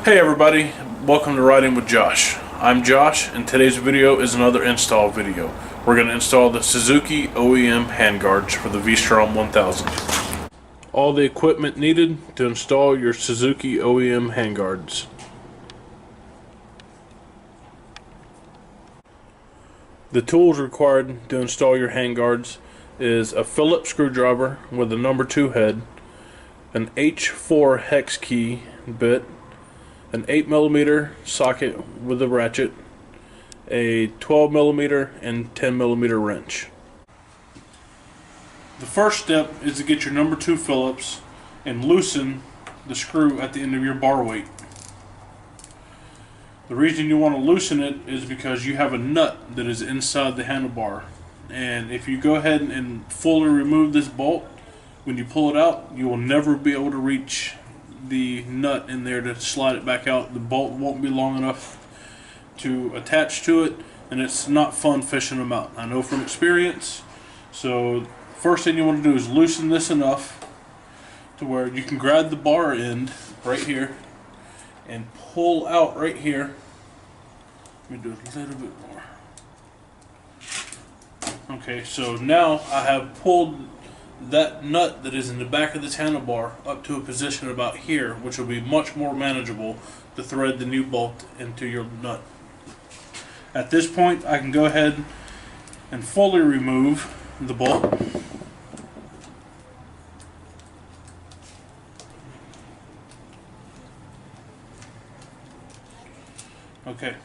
Hey everybody, welcome to Riding with Josh. I'm Josh, and today's video is another install video. We're going to install the Suzuki OEM handguards for the V-Strom 1000. All the equipment needed to install your Suzuki OEM handguards. The tools required to install your handguards is a Phillips screwdriver with a number 2 head, an H4 hex key bit, an 8mm socket with a ratchet, a 12mm and 10mm wrench. The first step is to get your number 2 Phillips and loosen the screw at the end of your bar weight. The reason you want to loosen it is because you have a nut that is inside the handlebar, and if you go ahead and fully remove this bolt, when you pull it out, you will never be able to reach the nut in there to slide it back out. The bolt won't be long enough to attach to it, and it's not fun fishing them out. I know from experience. So first thing you want to do is loosen this enough to where you can grab the bar end right here and pull out right here. Let me do a little bit more. Okay, so now I have pulled that nut that is in the back of this handlebar up to a position about here, which will be much more manageable to thread the new bolt into your nut. At this point, I can go ahead and fully remove the bolt. Okay,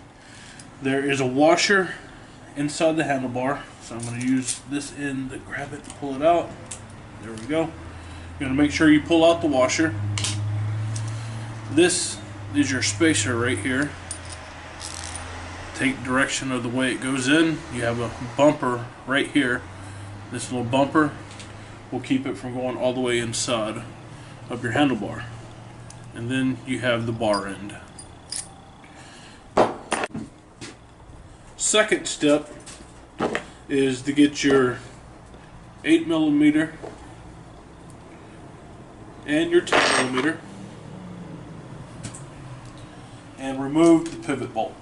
there is a washer inside the handlebar, so I'm going to use this end to grab it and pull it out. There we go. You're going to make sure you pull out the washer. This is your spacer right here. Take direction of the way it goes in. You have a bumper right here. This little bumper will keep it from going all the way inside of your handlebar. And then you have the bar end. Second step is to get your 8mm and your 10mm and remove the pivot bolt.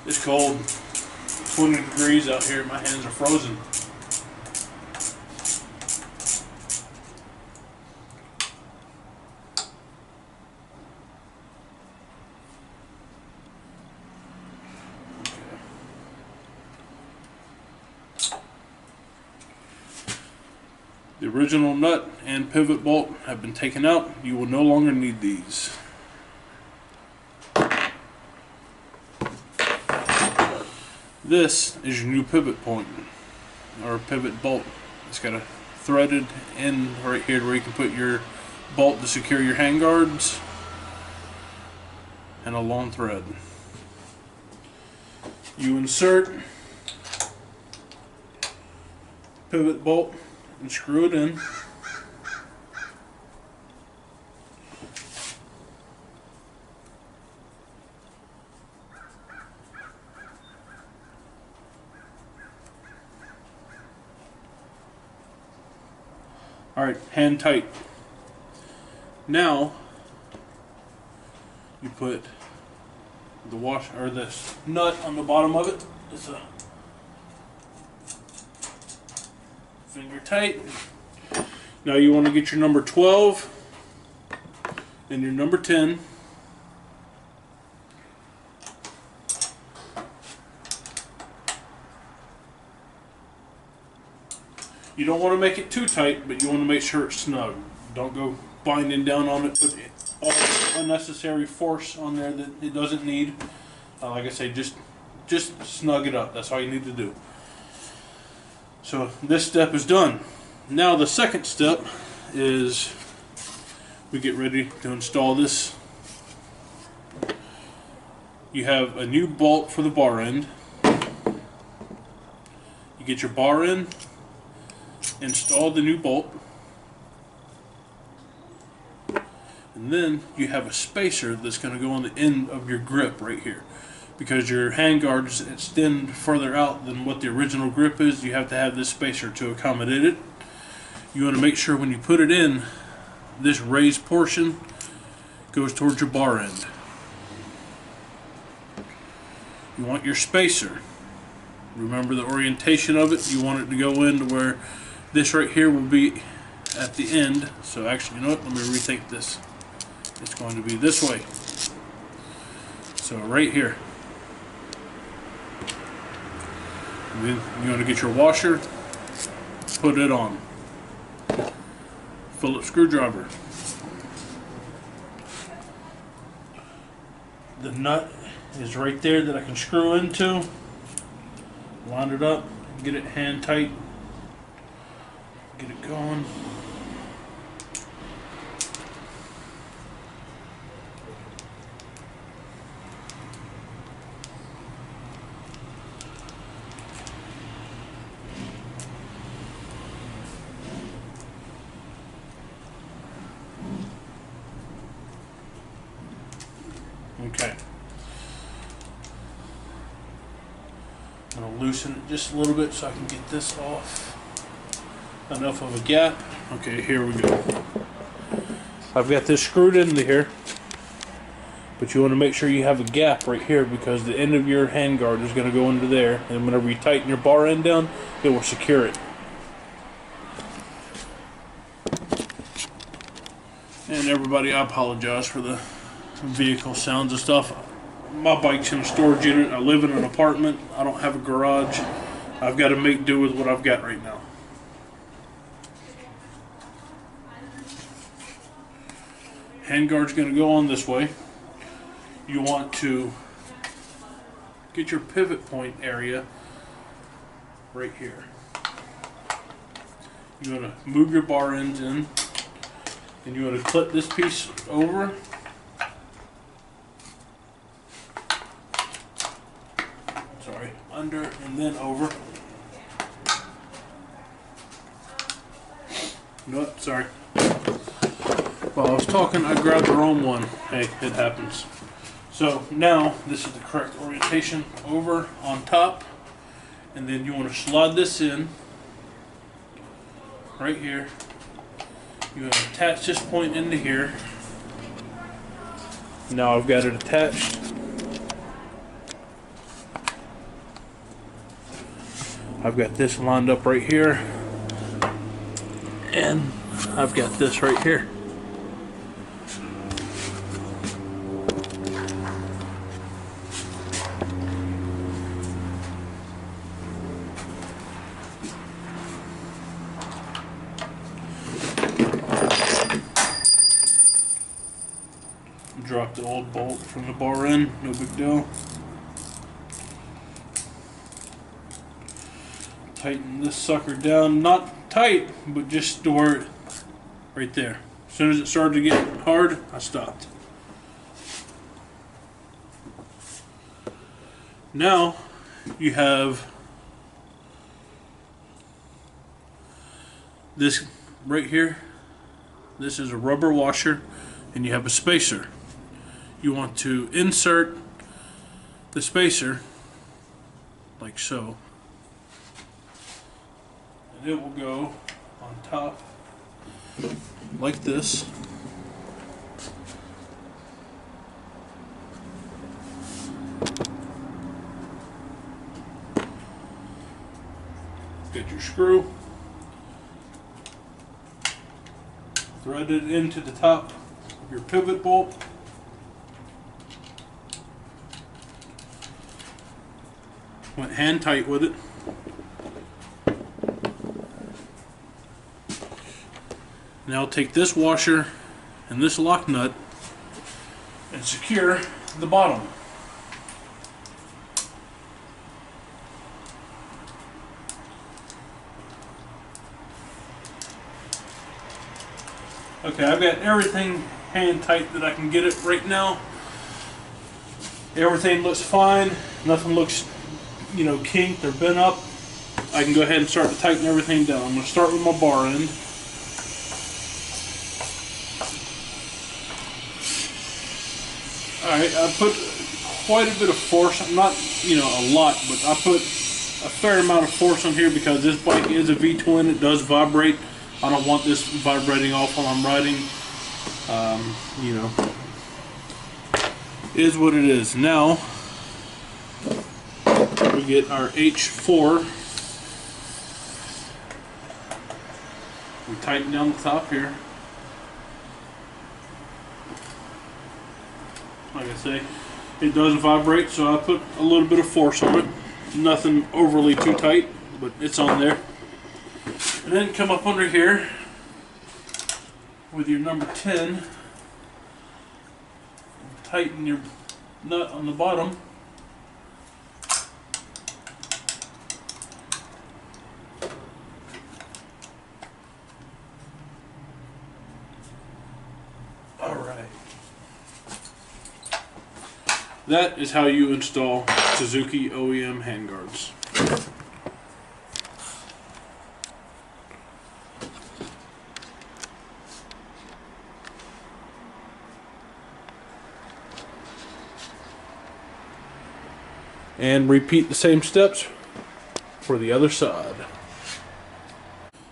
It's cold, 20 degrees out here, my hands are frozen. The original nut and pivot bolt have been taken out. You will no longer need these. This is your new pivot point, or pivot bolt. It's got a threaded end right here where you can put your bolt to secure your handguards, and a long thread. You insert pivot bolt and screw it in. Alright, hand tight. Now you put the this nut on the bottom of it. It's a finger tight. Now you want to get your number 12 and your number 10. You don't want to make it too tight, but you want to make sure it's snug. Don't go binding down on it, put all unnecessary force on there that it doesn't need. Like I say, just snug it up. That's all you need to do. So this step is done. Now the second step is we get ready to install this. You have a new bolt for the bar end. You get your bar in, install the new bolt, and then you have a spacer that's going to go on the end of your grip right here. because your hand guards extend further out than what the original grip is. You have to have this spacer to accommodate it. You want to make sure when you put it in, this raised portion goes towards your bar end. You want your spacer. Remember the orientation of it. You want it to go into where this right here will be at the end. So actually, you know what? Let me rethink this. It's going to be this way. So right here. And then you want to get your washer, put it on. Phillips screwdriver. The nut is right there that I can screw into. Line it up, get it hand tight, get it going. Okay. I'm going to loosen it just a little bit so I can get this off. Enough of a gap. Okay, here we go. I've got this screwed into here, but you want to make sure you have a gap right here because the end of your handguard is going to go into there, and whenever you tighten your bar end down, it will secure it. And everybody, I apologize for the vehicle sounds and stuff. My bike's in a storage unit. I live in an apartment. I don't have a garage. I've got to make do with what I've got right now. Handguard's going to go on this way. You want to get your pivot point area right here. You want to move your bar ends in, and you want to clip this piece over. Under and then over. Nope, sorry. While I was talking, I grabbed the wrong one. Hey, it happens. So now this is the correct orientation. Over on top, and then you want to slide this in right here. You want to attach this point into here. Now I've got it attached. I've got this lined up right here, and I've got this right here. Drop the old bolt from the bar end, no big deal. Tighten this sucker down, not tight, but just to where it, right there. As soon as it started to get hard, I stopped. Now you have this right here. This is a rubber washer, and you have a spacer. You want to insert the spacer like so. It will go on top like this. Get your screw, thread it into the top of your pivot bolt. Went hand tight with it. Now take this washer and this lock nut and secure the bottom. Okay, I've got everything hand tight that I can get it right now. Everything looks fine. Nothing looks, kinked or bent up. I can go ahead and start to tighten everything down. I'm going to start with my bar end. Alright, I put quite a bit of force. Not, you know, a lot, but I put a fair amount of force on here because this bike is a V-twin. It does vibrate. I don't want this vibrating off while I'm riding. You know, is what it is. Now we get our H4. We tighten down the top here. Like I say, it does vibrate, so I put a little bit of force on it. Nothing overly too tight, but it's on there. And then come up under here with your number 10. Tighten your nut on the bottom. Alright. That is how you install Suzuki OEM handguards. And repeat the same steps for the other side.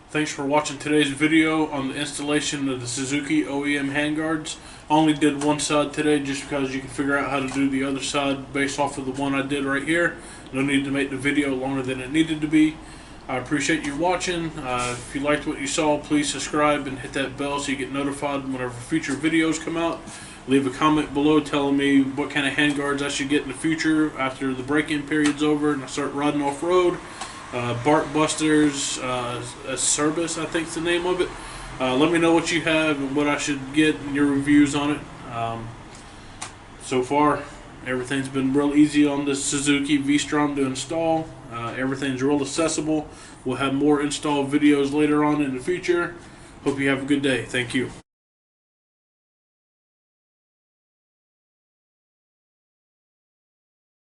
Thanks for watching today's video on the installation of the Suzuki OEM handguards. I only did one side today just because you can figure out how to do the other side based off of the one I did right here. No need to make the video longer than it needed to be. I appreciate you watching. If you liked what you saw, please subscribe and hit that bell so you get notified whenever future videos come out. Leave a comment below telling me what kind of handguards I should get in the future after the break-in period's over and I start riding off-road. Bark Busters, Service, I think is the name of it. Let me know what you have and what I should get and your reviews on it. So far, everything's been real easy on this Suzuki V-Strom to install. Everything's real accessible. We'll have more install videos later on in the future. Hope you have a good day. Thank you.